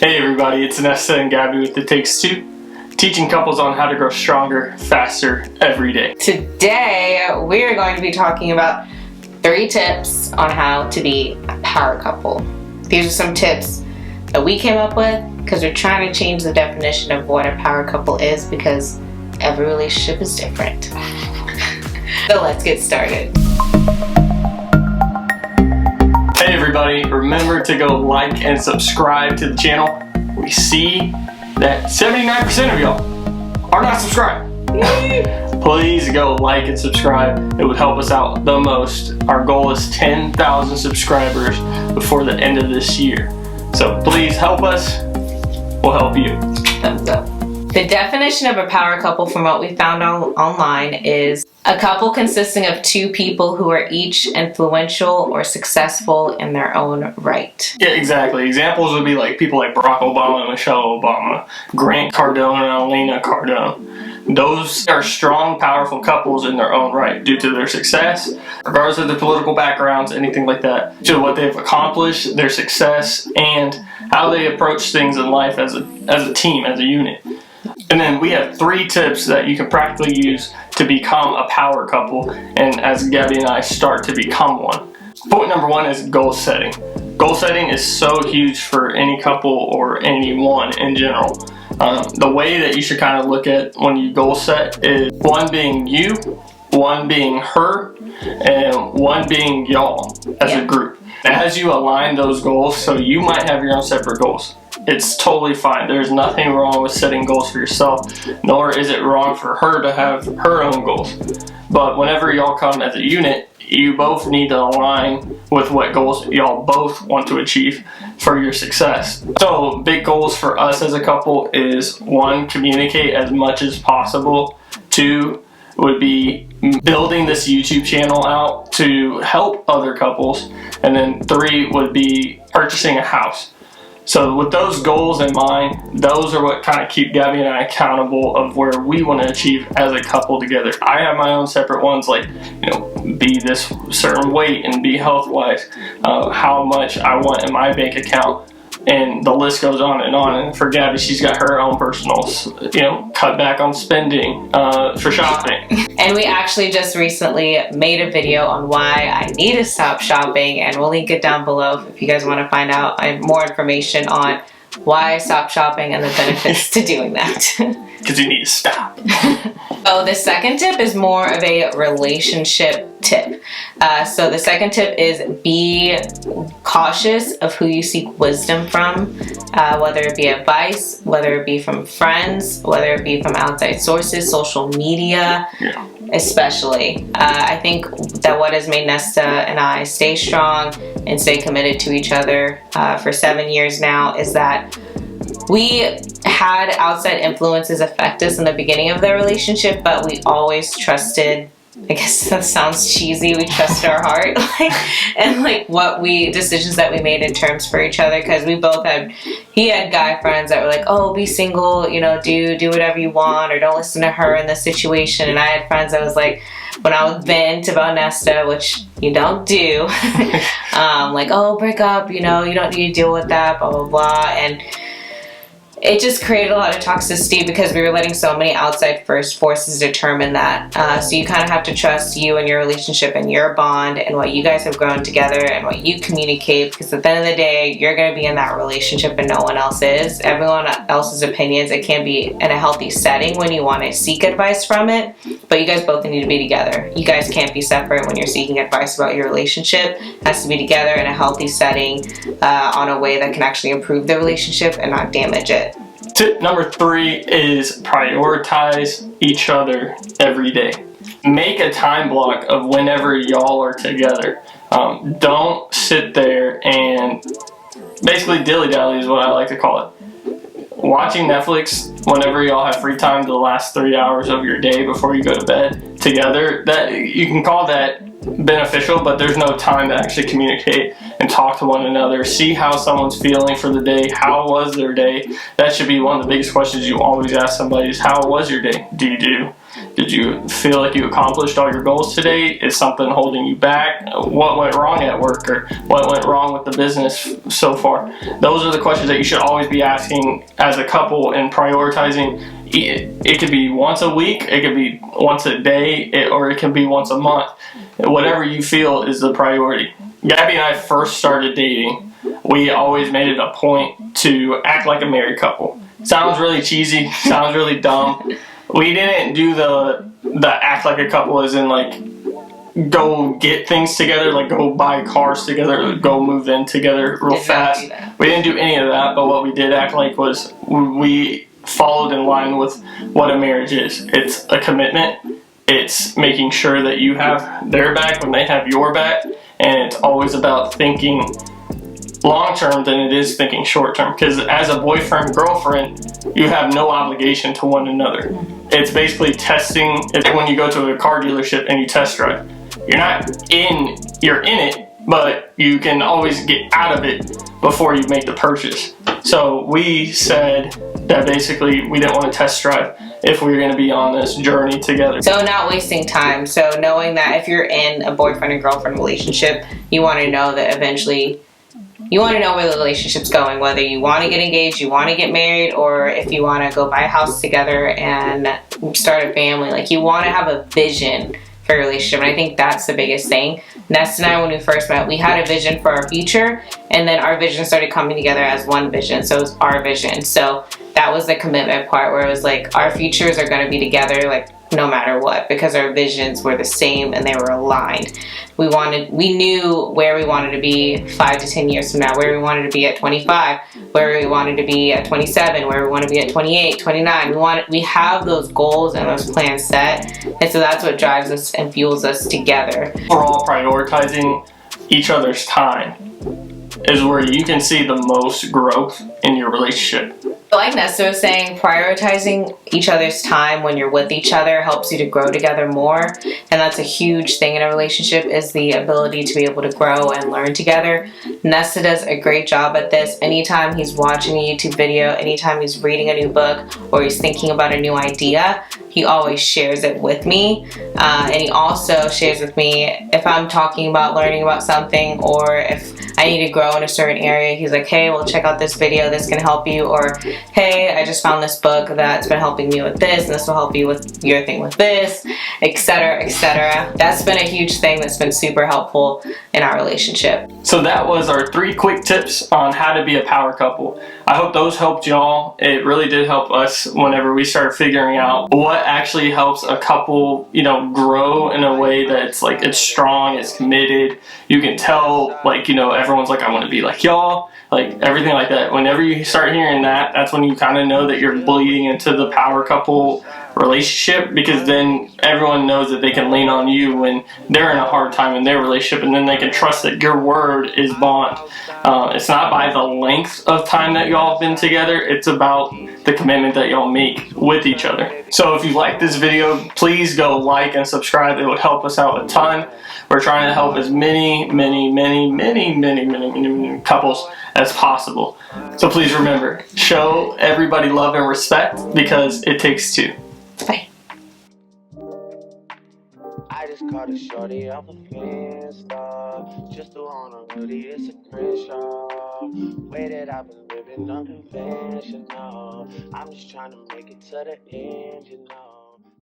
Hey everybody, it's Nesta and Gabby with It Takes Two, teaching couples on how to grow stronger, faster, every day. Today, we're going to be talking about 3 tips on how to be a power couple. These are some tips that we came up with because we're trying to change the definition of what a power couple is because every relationship is different. So let's get started. Hey everybody, remember to go like and subscribe to the channel. We see that 79% of y'all are not subscribed. Please go like and subscribe. It would help us out the most. Our goal is 10,000 subscribers before the end of this year. So please help us. We'll help you. Thumbs up. The definition of a power couple from what we found online is a couple consisting of 2 people who are each influential or successful in their own right. Yeah, exactly. Examples would be like people like Barack Obama and Michelle Obama, Grant Cardone and Elena Cardone. Those are strong, powerful couples in their own right due to their success, regardless of their political backgrounds, anything like that, to what they've accomplished, their success, and how they approach things in life as a team, as a unit. And then we have 3 tips that you can practically use to become a power couple, and as Gabby and I start to become one. Point number 1 is goal setting. Goal setting is so huge for any couple or anyone in general. The way that you should kind of look at when you goal set is 1 being you, 1 being her, and 1 being y'all as a group. As you align those goals, so you might have your own separate goals. It's totally fine. There's nothing wrong with setting goals for yourself, nor is it wrong for her to have her own goals. But whenever y'all come as a unit, you both need to align with what goals y'all both want to achieve for your success. So big goals for us as a couple is 1, communicate as much as possible. 2 would be building this YouTube channel out to help other couples. And then 3 would be purchasing a house. So with those goals in mind, those are what kind of keep Gabby and I accountable of where we want to achieve as a couple together. I have my own separate ones, like, be this certain weight and be health-wise, how much I want in my bank account, and the list goes on. And for Gabby, she's got her own personals, cut back on spending for shopping. And we actually just recently made a video on why I need to stop shopping, and we'll link it down below if you guys want to find out more information on why I stopped shopping and the benefits to doing that. Because you need to stop. So the second tip is more of a relationship tip. So the second tip is be cautious of who you seek wisdom from, whether it be advice, whether it be from friends, whether it be from outside sources, social media, especially. I think that what has made Nesta and I stay strong and stay committed to each other for 7 years now is that we had outside influences affect us in the beginning of the relationship, but we always trusted, I guess that sounds cheesy, we trusted our heart, and decisions that we made in terms for each other, because he had guy friends that were like, oh, be single, do whatever you want, or don't listen to her in this situation. And I had friends that was like, when I would vent about Nesta, which you don't do, like, oh, break up, you don't need to deal with that, blah, blah, blah. And it just created a lot of toxicity because we were letting so many outside forces determine that. So you kind of have to trust you and your relationship and your bond and what you guys have grown together and what you communicate, because at the end of the day, you're going to be in that relationship and no one else is. Everyone else's opinions, it can be in a healthy setting when you want to seek advice from it, but you guys both need to be together. You guys can't be separate when you're seeking advice about your relationship. It has to be together in a healthy setting on a way that can actually improve the relationship and not damage it. Tip number 3 is prioritize each other every day. Make a time block of whenever y'all are together. Don't sit there and basically dilly-dally is what I like to call it. Watching Netflix whenever y'all have free time the last 3 hours of your day before you go to bed together, that you can call that beneficial, but there's no time to actually communicate and talk to one another, see how someone's feeling for the day, how was their day. That should be one of the biggest questions you always ask somebody is, how was your day? Do you do? Did you feel like you accomplished all your goals today? Is something holding you back? What went wrong at work, or what went wrong with the business so far? Those are the questions that you should always be asking as a couple and prioritizing. It could be once a week, it could be once a day, or it can be once a month. Whatever you feel is the priority. Gabby and I first started dating. We always made it a point to act like a married couple. Sounds really cheesy, sounds really dumb. We didn't do the act like a couple as in like go get things together, like go buy cars together, go move in together real fast. We didn't do any of that, but what we did act like was we followed in line with what a marriage is. It's a commitment. It's making sure that you have their back when they have your back, and it's always about thinking long term than it is thinking short term, because as a boyfriend girlfriend you have no obligation to one another. It's basically testing. It's when you go to a car dealership and you test drive, you're in it, but you can always get out of it before you make the purchase. So we said that basically we didn't want to test drive if we were going to be on this journey together. So not wasting time. So knowing that if you're in a boyfriend and girlfriend relationship, you want to know that eventually you want to know where the relationship's going, whether you want to get engaged, you want to get married, or if you want to go buy a house together and start a family. Like, you want to have a vision for your relationship, and I think that's the biggest thing. Nesta and I, when we first met, we had a vision for our future, and then our vision started coming together as one vision, so it was our vision. So that was the commitment part, where it was like our futures are going to be together, like no matter what, because our visions were the same and they were aligned. We knew where we wanted to be 5 to 10 years from now, where we wanted to be at 25, where we wanted to be at 27, where we want to be at 28, 29. We have those goals and those plans set, and so that's what drives us and fuels us together. We're all prioritizing each other's time is where you can see the most growth in your relationship. Like Nesta was saying, prioritizing each other's time when you're with each other helps you to grow together more, and that's a huge thing in a relationship, is the ability to be able to grow and learn together. Nesta does a great job at this. Anytime he's watching a YouTube video, anytime he's reading a new book, or he's thinking about a new idea, he always shares it with me, and he also shares with me if I'm talking about learning about something, or if I need to grow in a certain area. He's like, hey, well, check out this video, this can help you, or hey, I just found this book that's been helping me with this, and this will help you with your thing with this, etc., etc. That's been a huge thing that's been super helpful in our relationship. So that was our 3 quick tips on how to be a power couple. I hope those helped y'all. It really did help us whenever we started figuring out what actually helps a couple, grow in a way that's like, it's strong, it's committed. You can tell, everyone's like, I want to be like y'all, like everything like that. Whenever you start hearing that, that's when you kind of know that you're bleeding into the power couple relationship, because then everyone knows that they can lean on you when they're in a hard time in their relationship, and then they can trust that your word is bond. It's not by the length of time that y'all have been together, it's about the commitment that y'all make with each other. So if you like this video, please go like and subscribe. It would help us out a ton. We're trying to help as many couples as possible. So please remember, show everybody love and respect, because it takes 2. Bye. I just caught a shorty off a Insta, just to on a hoodie, it's a Crenshaw. Way that I've been living unconventional. I'm just trying to make it to the end,